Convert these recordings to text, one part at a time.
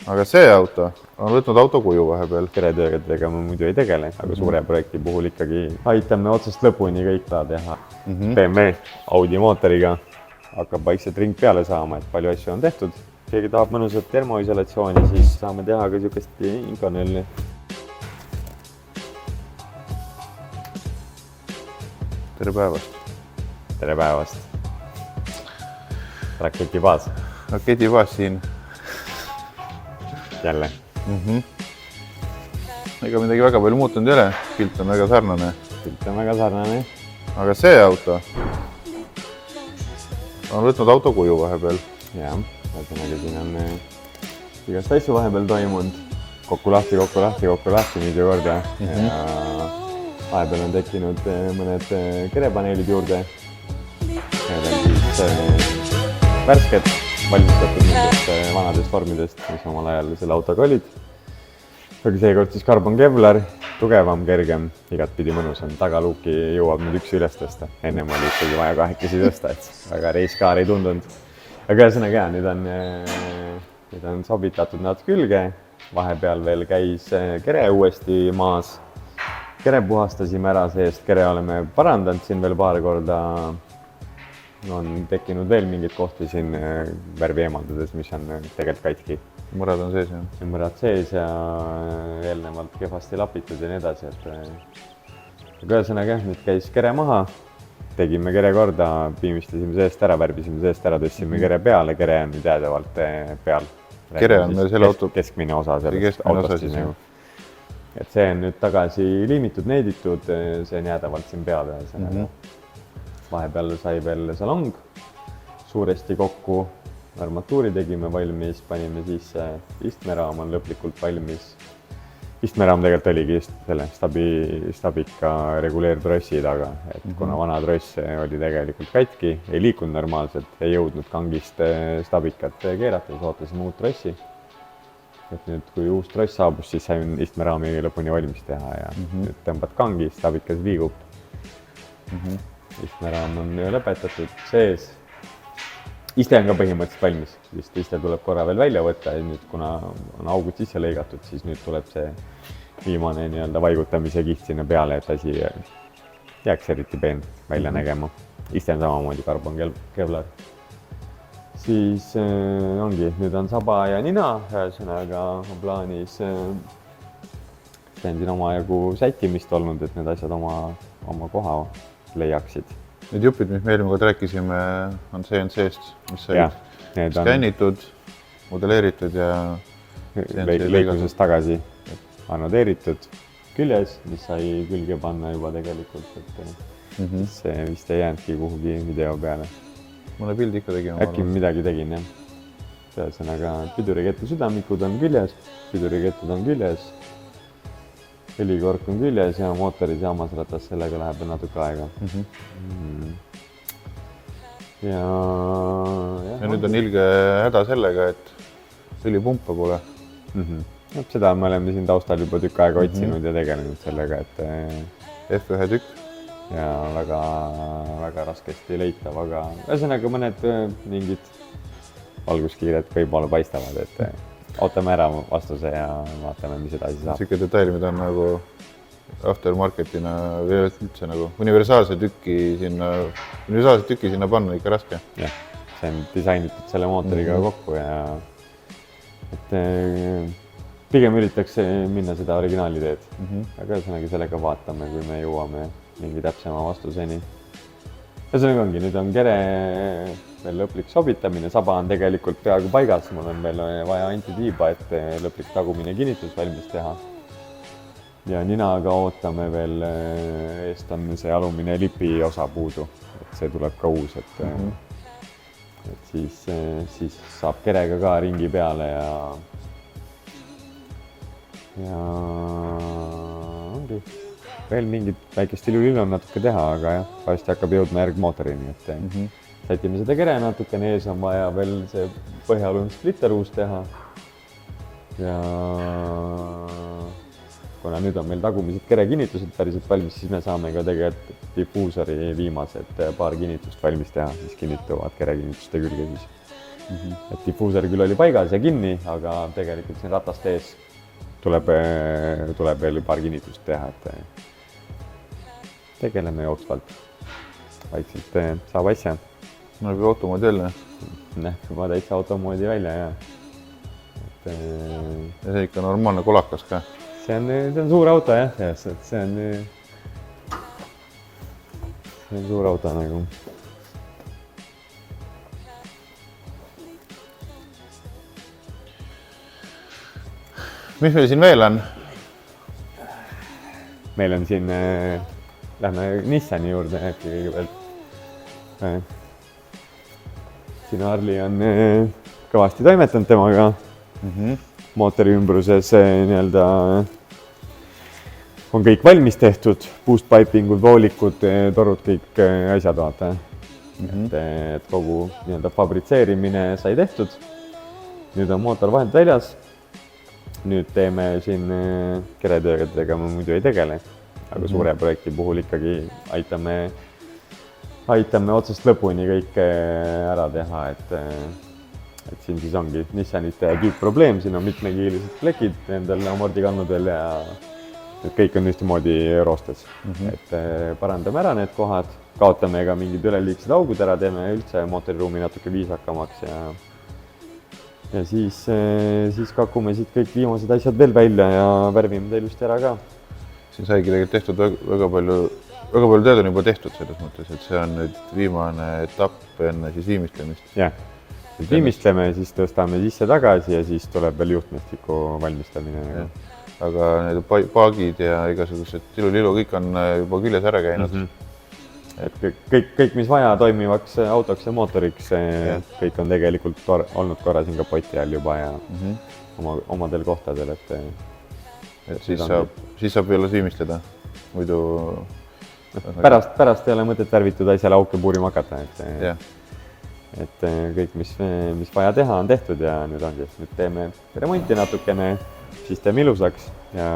aga see auto on võtnud auto kuju vahepeal. Keretöödega me muidu ei tegele, aga suure projekti puhul ikkagi aitame otsast lõpuni kõik ta teha. BMW Audi mootoriga hakkab vaikselt ring peale saama, et palju asju on tehtud. Keegi tahab mõnusat termoisolatsiooni, siis saame teha ka niisugust Inconelli. Tere päevast! Tere päevast! Raketibaas. Raketibaas siin. Jälle. Ega midagi väga palju muutunud ei ole, pilt on väga sarnane. Pilt on väga sarnane. Aga see auto on võtnud auto kuju vahepeal. Jah, ühesõnaga siin on igast asju vahepeal toimunud. Kokku lahti mitu korda. Ja vahepeal on tekkinud mõned kerepaneelid juurde. Need on siis värsked, valmistatud nendest vanadest vormidest, mis omal ajal selle autoga olid. Aga seekord siis Carbon Kevlar, tugevam, kergem, igatpidi mõnus on. Tagaluuki jõuab nüüd üks üles tõsta. Ennem oli ikkagi vaja kahekesi tõsta, et väga reiskaar ei tundunud. Aga ühesõnaga, nüüd on sobitatud nad külge. Vahepeal veel käis kere uuesti maas. Kere puhastasime ära seest, kere oleme parandanud siin veel paar korda. On tekkinud veel mingid kohti siin värvi eemaldades, mis on tegelikult katki. Mõrad on sees, jah? Mõrad sees ja eelnevalt kehvasti lapitud ja nii edasi. Aga ühesõnaga, nüüd käis kere maha, tegime kere korda, piimistasime seest ära, värvisime seest ära, tõstsime kere peale, kere on nüüd jäädavalt peal. Kere on selle auto keskmine osa sellest autost. Et see on nüüd tagasi liimitud, needitud, see on jäädavalt siin peal. Vahepeal sai veel salong suuresti kokku, armatuuri tegime valmis, panime siis istmeraam on lõplikult valmis. Istmeraam tegelikult oligi just selle Stabika reguleertrossi taga, et kuna vana tross oli tegelikult katki, ei liikunud normaalselt, ei jõudnud kangist Stabikat keerata, siis ootasime uut trossi. Et nüüd, kui uus tross saabus, siis sain istmeraami lõpuni valmis teha ja nüüd tõmbad kangi, Stabikas liigub. Istmeraam on lõpetatud sees. Iste on ka põhimõtteliselt valmis, sest iste tuleb korra veel välja võtta ja nüüd, kuna on augud sisse lõigatud, siis nüüd tuleb see viimane vaigutamise kiht sinna peale, et asi jääks eriti peen välja nägema. Iste on samamoodi Carbon Kevlar. Siis ongi, nüüd on saba ja nina, ühesõnaga on plaanis siin omajagu sättimist olnud, et need asjad oma koha leiaksid. Need jupid, mis me eelmine kord rääkisime, on CNC-st, mis said skännitud, modelleeritud ja lõikusest tagasi anodeeritud küljes, mis sai külge panna juba tegelikult, et see vist ei jäänudki kuhugi video peale. Mõne pildi ikka tegime. Äkki midagi tegin, jah. Ühesõnaga, pidurikette südamikud on küljes, piduriketted on küljes, helikork on küljes ja mootoris ja hammasratas, sellega läheb natuke aega. Ja nüüd on ilge häda sellega, et õlipumpa pole. Seda me oleme siin taustal juba tükk aega otsinud ja tegelenud sellega, et F1 tükk. Ja väga raskesti leitav, aga ühesõnaga mõned mingid valguskiired võib-olla paistavad, et ootame ära vastuse ja vaatame, mis edasi saab. Sikke detail, mida on nagu aftermarketina või üldse nagu universaalse tükki sinna panna ikka raske. Jah, see on disainitud selle mootoriga kokku ja et pigem üritaks minna seda originaali teed. Aga ühesõnaga sellega vaatame, kui me jõuame mingi täpsema vastuseni. Ühesõnaga ongi, nüüd on kere veel lõplik sobitamine, saba on tegelikult peaaegu paigas, mul on veel vaja antitiiba, et lõplik tagumine kinnitus valmis teha. Ja ninaga ootame veel, eest on see alumine lipi osa puudu, et see tuleb ka uus, et siis saab kerega ka ringi peale ja ongi. Veel mingid väikest ilu on natuke teha, aga jah, vahest hakkab jõudma järgmootorini, et sätime seda kere natukene, ees on vaja veel see põhjalune splitter uus teha. Ja kuna nüüd on meil tagumised kere kinnitused päriselt valmis, siis me saame ka tegelikult diffuusori viimased paar kinnitust valmis teha, siis kinnituvad kere kinnituste külge siis. et difuuser küll oli paigas ja kinni, aga tegelikult siin ratast ees tuleb veel paar kinnitust teha, et tegeleme jooksvalt. Vaikselt saab asja. Näeb ju automoodi jälle. Näeb juba täitsa automoodi välja, ja. Ja see ikka normaalne kolakas ka. See on suur auto, jah, see on suur auto nagu. Mis meil siin veel on? Meil on siin, lähme Nissani juurde äkki kõigepealt. Siin Harli on kõvasti toimetanud temaga. Mootori ümbruses nii-öelda on kõik valmis tehtud, boost pipingud, voolikud, torud, kõik asjad vaata. Et kogu nii-öelda fabritseerimine sai tehtud. Nüüd on mootor vahelt väljas. Nüüd teeme siin keretöödega me muidu ei tegele, aga suure projekti puhul ikkagi aitame otsast lõpuni kõik ära teha, et siin siis ongi Nissanite kiipprobleem, siin on mitmekiilised plekid endal amordikannudel ja kõik on ühtemoodi roostes. Et parandame ära need kohad, kaotame ka mingid üleliigsed augud ära, teeme üldse mootoriruumi natuke viisakamaks ja siis kakume siit kõik viimased asjad veel välja ja värvime ta ilusti ära ka. Siin saigi tegelikult tehtud väga palju tööd on juba tehtud selles mõttes, et see on nüüd viimane etapp enne siis viimistlemist. Jah, viimistleme, siis tõstame sisse tagasi ja siis tuleb veel juhtmestiku valmistamine. Aga need paagid ja igasugused tilulilu, kõik on juba küljes ära käinud. Et kõik, mis vaja toimivaks autoks ja mootoriks, kõik on tegelikult olnud korra siin kapoti all juba ja omadel kohtadel, et siis saab veel viimistleda, muidu pärast ei ole mõtet värvitud asjale auke puurima hakata, et kõik, mis vaja teha, on tehtud ja nüüd teeme remonti natukene, siis teeme ilusaks ja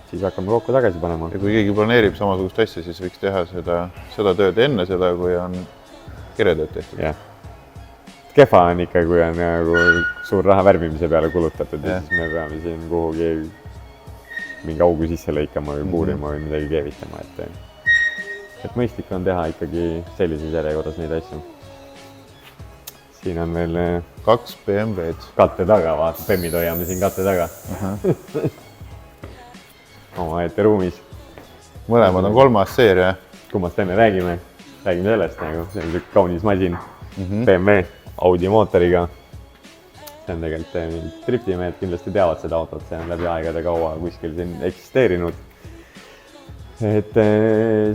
siis hakkame kokku tagasi panema. Ja kui keegi planeerib samasugust asja, siis võiks teha seda tööd enne seda, kui on keretööd tehtud. Jah. Kehva on ikka, kui on nagu suur raha värvimise peale kulutatud ja siis me peame siin kuhugi mingi augu sisse lõikama või puurima või midagi keevitama. Et mõistlik on teha ikkagi sellises järjekorras neid asju. Siin on veel 2 BMW-d. Katte taga, vaata, Bemmid hoiame siin katte taga. Oma ette ruumis. Mõlemad on 3. seeria. Kummast enne räägime sellest nagu, see on kaunis masin, BMW, Audi mootoriga. See on tegelikult driftimehed kindlasti teavad seda autot, see on läbi aegade kaua kuskil siin eksisteerinud. Et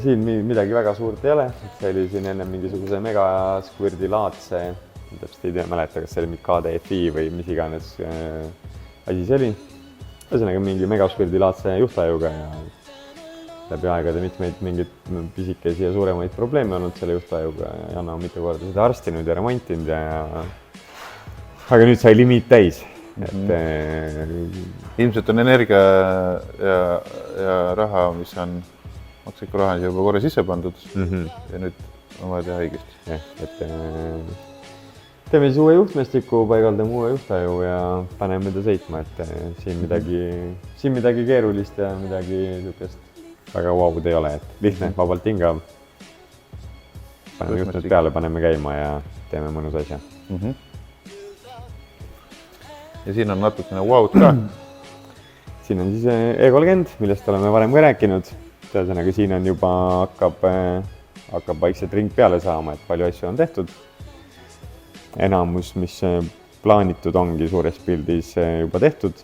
siin midagi väga suurt ei ole, see oli siin enne mingisuguse Mega Squirdi laadse, täpselt ei mäleta, kas see oli KDFi või mis iganes asi see oli. Ühesõnaga mingi Mega Squirdi laadse juhtajuga ja läbi aegade mitmeid mingid pisikesi ja suuremaid probleeme olnud selle juhtajuga ja Janna on mitu korda seda arstinud ja remontinud aga nüüd sai limiit täis. Ilmselt on energia ja raha, mis on maksikku raha juba korra sisse pandud ja nüüd on vaja teha õigesti. Teeme siis uue juhtmestiku, paigaldame uue juhtaju ja paneme ta sõitma, et siin midagi keerulist ja midagi niisugust väga vaavud ei ole, et lihtne, vabalt hingav. Paneme juhtmed peale, paneme käima ja teeme mõnus asja. Ja siin on natukene vaud ka. Siin on siis E30, millest oleme varem ka rääkinud. Ühesõnaga siin on juba hakkab vaikselt ring peale saama, et palju asju on tehtud. Enamus, mis plaanitud ongi suures pildis juba tehtud,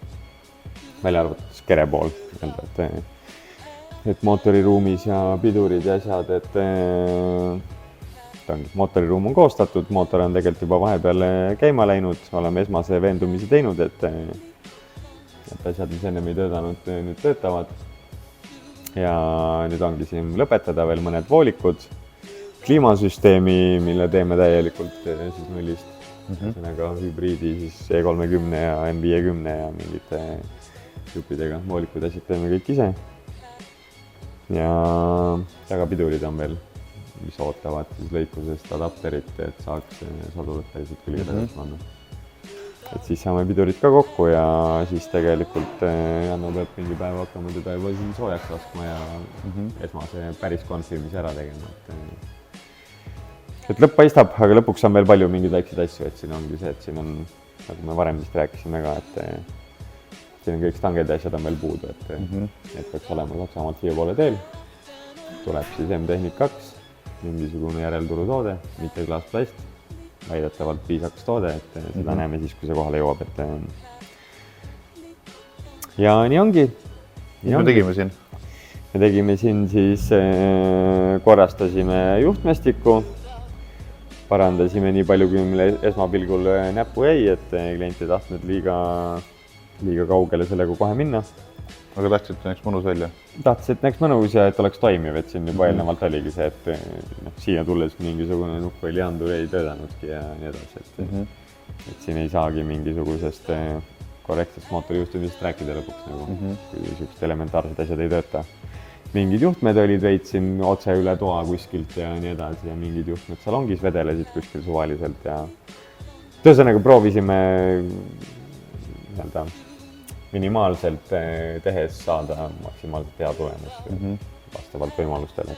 välja arvatud kere pool, et mootoriruumis ja pidurid ja asjad, et mootoriruum on koostatud, mootor on tegelikult juba vahepeal käima läinud, oleme esmase veendumisi teinud, et asjad, mis ennem ei töötanud, nüüd töötavad. Ja nüüd ongi siin lõpetada veel mõned voolikud, kliimasüsteemi, mille teeme täielikult siis nullist. Ühesõnaga hübriidi siis E30 ja M50 ja mingite juppidega voolikud asjad teeme kõik ise. Ja tagapidurid on veel mis ootavad siis lõikusest adapterit, et saaks sadulat päriselt külge tagasi panna. Et siis saame pidurid ka kokku ja siis tegelikult Janno peab mingi päev hakkama teda juba siin soojaks laskma ja esmase päris konfirmis ära tegema. Et lõpp paistab, aga lõpuks on veel palju mingeid väikseid asju, et siin ongi see, et siin on, nagu me varem vist rääkisime ka, et siin on kõik stanged ja asjad on veel puudu, et peaks olema Saksamaalt siia poole teel. Tuleb siis M-Technik 2, mingisugune järelturutoode, mitte klaasplast, väidetavalt piisaks toode, et seda näeme siis, kui see kohale jõuab, et ja nii ongi. Mis me tegime siin? Me tegime siin siis, korrastasime juhtmestikku, parandasime nii palju, kui meile esmapilgul näppu jäi, et klient ei tahtnud liiga kaugele sellega kohe minna. Aga tahtsid, et näeks mõnus välja? Tahtsid, et näeks mõnus ja et oleks toimiv, et siin juba eelnevalt oligi see, et siia tulles mingisugune nupp või lihandur ei töödanudki ja nii edasi, et siin ei saagi mingisugusest korrektsest mootorijuhtumisest rääkida lõpuks, nagu kui niisugused elementaarsed asjad ei tööta. Mingid juhtmed olid veid siin otse üle toa kuskilt ja nii edasi ja mingid juhtmed salongis vedelesid kuskil suvaliselt ja tõesõnaga proovisime minimaalselt tehes saada maksimaalselt hea tulemus vastavalt võimalustele,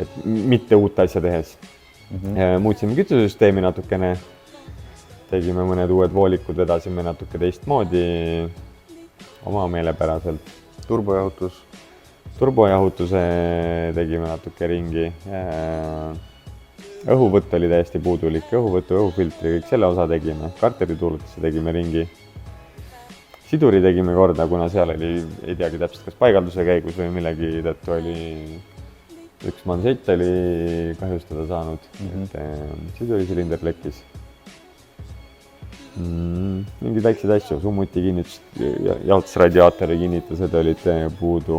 et mitte uut asja tehes. Muutsime kütusesüsteemi natukene, tegime mõned uued voolikud, vedasime natuke teistmoodi oma meelepäraselt. Turbojahutuse tegime natuke ringi. Õhuvõtt oli täiesti puudulik, õhuvõtu, õhufiltri, kõik selle osa tegime. Karterituulutesse tegime ringi. Siduri tegime korda, kuna seal oli, ei teagi täpselt, kas paigalduse käigus või millegi tõttu oli üks mansett oli kahjustada saanud, et sidurisilinder lekkis. Mingid väikseid asju, summuti kinnitus, jahutusradiaatori kinnitused olid puudu.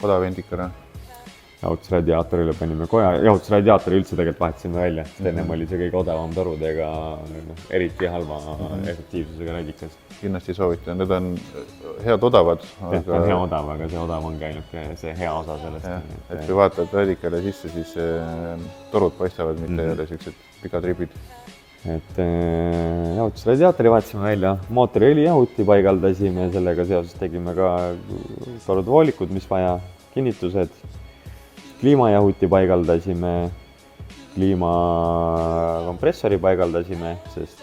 Odavendikara? Jahutusradiaatorile panime koja, jahutusradiaatori üldse tegelikult vahetasime välja, sest ennem oli see kõige odavam torudega, eriti halva efektiivsusega radikas. Kindlasti soovitan, need on head odavad. Need on hea odav, aga see odav on käinud see hea osa sellest. Et kui vaatad radikale sisse, siis torud paistavad, mitte ei ole sellised pikad ribid. Et jahutusradiaatori vahetasime välja, mootoriõli jahuti paigaldasime, sellega seoses tegime ka torud voolikud, mis vaja, kinnitused. Kliimajahuti paigaldasime, kliimakompressori paigaldasime, sest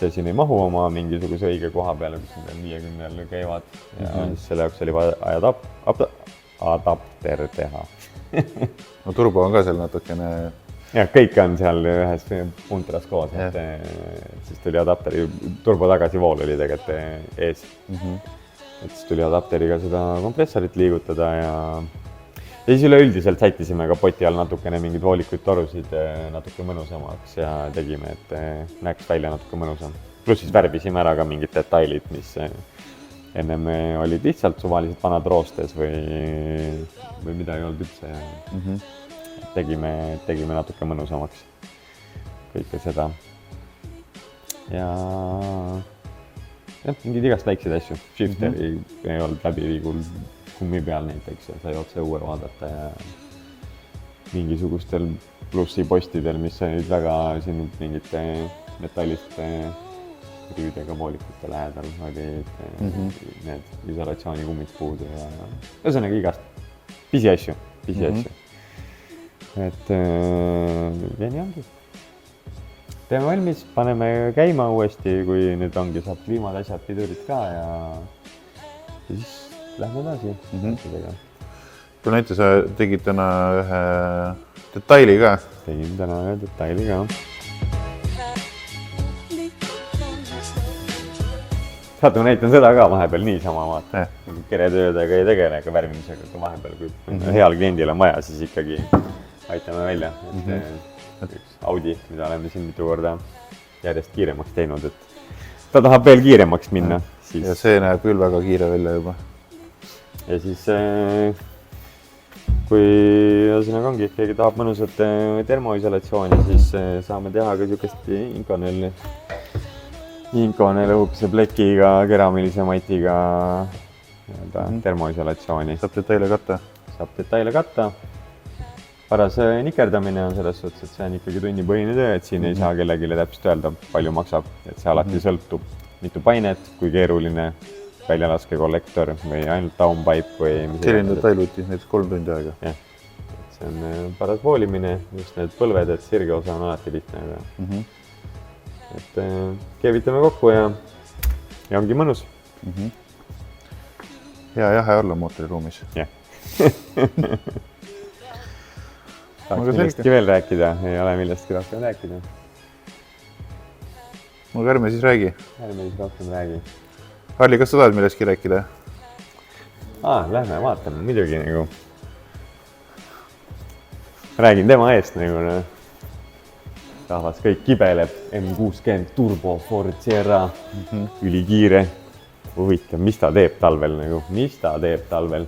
see siin ei mahu oma mingisuguse õige koha peale, kus need 50 käivad ja selle jaoks oli vaja adapter teha. No turbo on ka seal natukene... Ja, kõik on seal ühes puntras koos, et siis tuli adapteri, turbo tagasivool oli tegelikult ees. Et siis tuli adapteriga seda kompressorit liigutada ja siis üleüldiselt sättisime ka poti all natukene mingid voolikuid torusid natuke mõnusamaks ja tegime, et näeks välja natuke mõnusam. Pluss siis värvisime ära ka mingid detailid, mis ennem olid lihtsalt suvaliselt vanad roostes või mida ei olnud üldse. Tegime natuke mõnusamaks kõike seda. Ja mingid igast väikseid asju. Shifteri ei olnud läbiviigul kummi peal näiteks ja sai otse uue vaadata ja mingisugustel plussipostidel, mis olid väga siin mingite metalliste rüüdega voolikute lähedal, olid need isolatsioonikummid puudu ja ühesõnaga igast pisiasju. Et ja nii ongi. Teeme valmis, paneme käima uuesti, kui nüüd ongi, saab kliimad asjad, pidurid ka ja siis lähme edasi. Kui näite, sa tegid täna ühe detaili ka? Tegin täna ühe detaili ka. Saate, ma näitan seda ka vahepeal niisama vaata. Keretöödega ei tegele, aga värvimisega ka vahepeal, kui heal kliendil on vaja, siis ikkagi aitame välja. Üks Audi, mida oleme siin mitu korda järjest kiiremaks teinud, et ta tahab veel kiiremaks minna. Ja see näeb küll väga kiire välja juba. Ja siis, kui ongi, keegi tahab mõnusat termoisolatsiooni, siis saame teha ka niisugust Inconel õhukese plekiga, keramilise matiga termoisolatsiooni. Saab detaile katta? Saab detaile katta. paras nikerdamine on selles suhtes, et see on ikkagi tunnipõhine töö, et siin ei saa kellelegi täpselt öelda, palju maksab, et see alati sõltub, mitu painet, kui keeruline väljalaskekollektor või ainult downpipe või selline detail võttis näiteks 3 tundi aega. Jah, et see on paras voolimine, just need põlved, et sirge osa on alati lihtne, aga et keevitame kokku ja ongi mõnus. Hea jahe olla mootoriruumis. Jah. Tahaks millestki veel rääkida, ei ole millestki rohkem rääkida. No ärme siis räägi. Ärme siis rohkem räägi. Harli, kas sa tahad millestki rääkida? Lähme vaatame, muidugi nagu. Räägin tema eest nagu. Rahvas kõik kibeleb, M60 Turbo Ford Sierra, ülikiire. Huvitav, mis ta teeb talvel.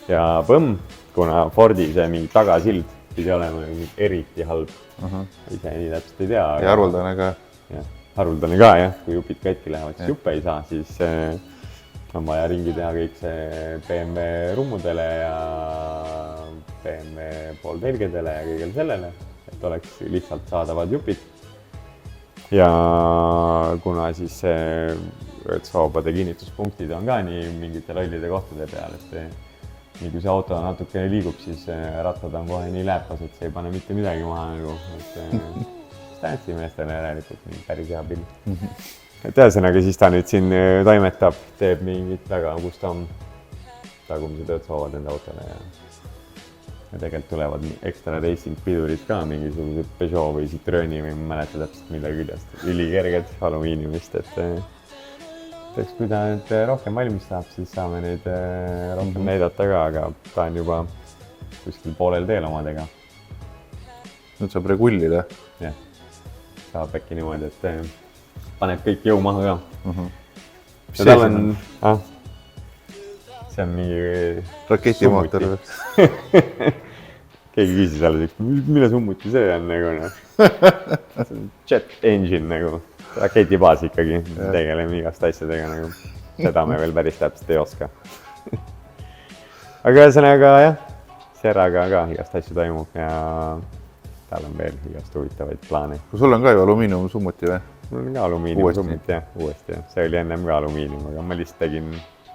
Ja põmm, kuna Fordi see mingi tagasild pidi olema eriti halb. Ise nii täpselt ei tea. Ja haruldane ka. Haruldane ka, jah. Kui jupid katki lähevad, siis juppe ei saa, siis on vaja ringi teha kõik see BMW rummudele ja BMW pooltelgedele ja kõigele sellele, et oleks lihtsalt saadavad jupid. Ja kuna siis soobade kinnituspunktid on ka nii mingite lollide kohtade peal, et nii kui see auto natukene liigub, siis rattad on kohe nii lääpas, et see ei pane mitte midagi maha nagu, et Stansi meestele järelikult päris hea pill. Et ühesõnaga siis ta nüüd siin toimetab, teeb mingit väga custom tagumise tööd soovad enda autole ja tegelikult tulevad ekstra racing pidurid ka mingisugused Peugeot või Citroeni või ma mäleta täpselt mille küljest. Ülikerged alumiiniumist, et eks kui ta nüüd rohkem valmis saab, siis saame neid rohkem näidata ka, aga ta on juba kuskil poolel teel omadega. Nüüd saab regullida. Jah, saab äkki niimoodi, et paneb kõik jõu maha ka. Mis see on? See on mingi raketimootor. Keegi küsis alles, mille summuti see on nagu. See on jet engine nagu, raketibaas ikkagi, tegeleme igast asjadega nagu. Seda me veel päris täpselt ei oska. Aga ühesõnaga jah, Sierraga ka igast asju toimub ja tal on veel igast huvitavaid plaane. Sul on ka ju alumiinium summuti või? Mul on ka alumiinium summuti, jah, uuesti. See oli ennem ka alumiinium, aga ma lihtsalt tegin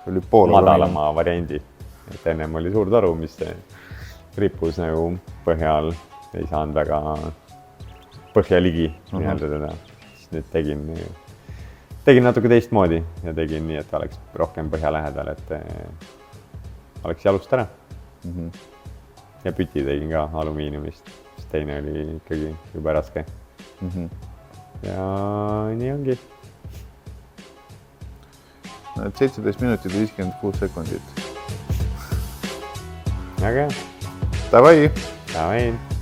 madalama variandi. Et ennem oli suur toru, mis rippus nagu põhja all, ei saanud väga põhja ligi nii-öelda teda. Siis nüüd tegin natuke teistmoodi ja tegin nii, et oleks rohkem põhja lähedal, et oleks jalust ära. Ja püti tegin ka alumiiniumist, sest teine oli ikkagi juba raske. Ja nii ongi. 17 minutit ja 56 sekundit. Väga hea. Davai! Davai!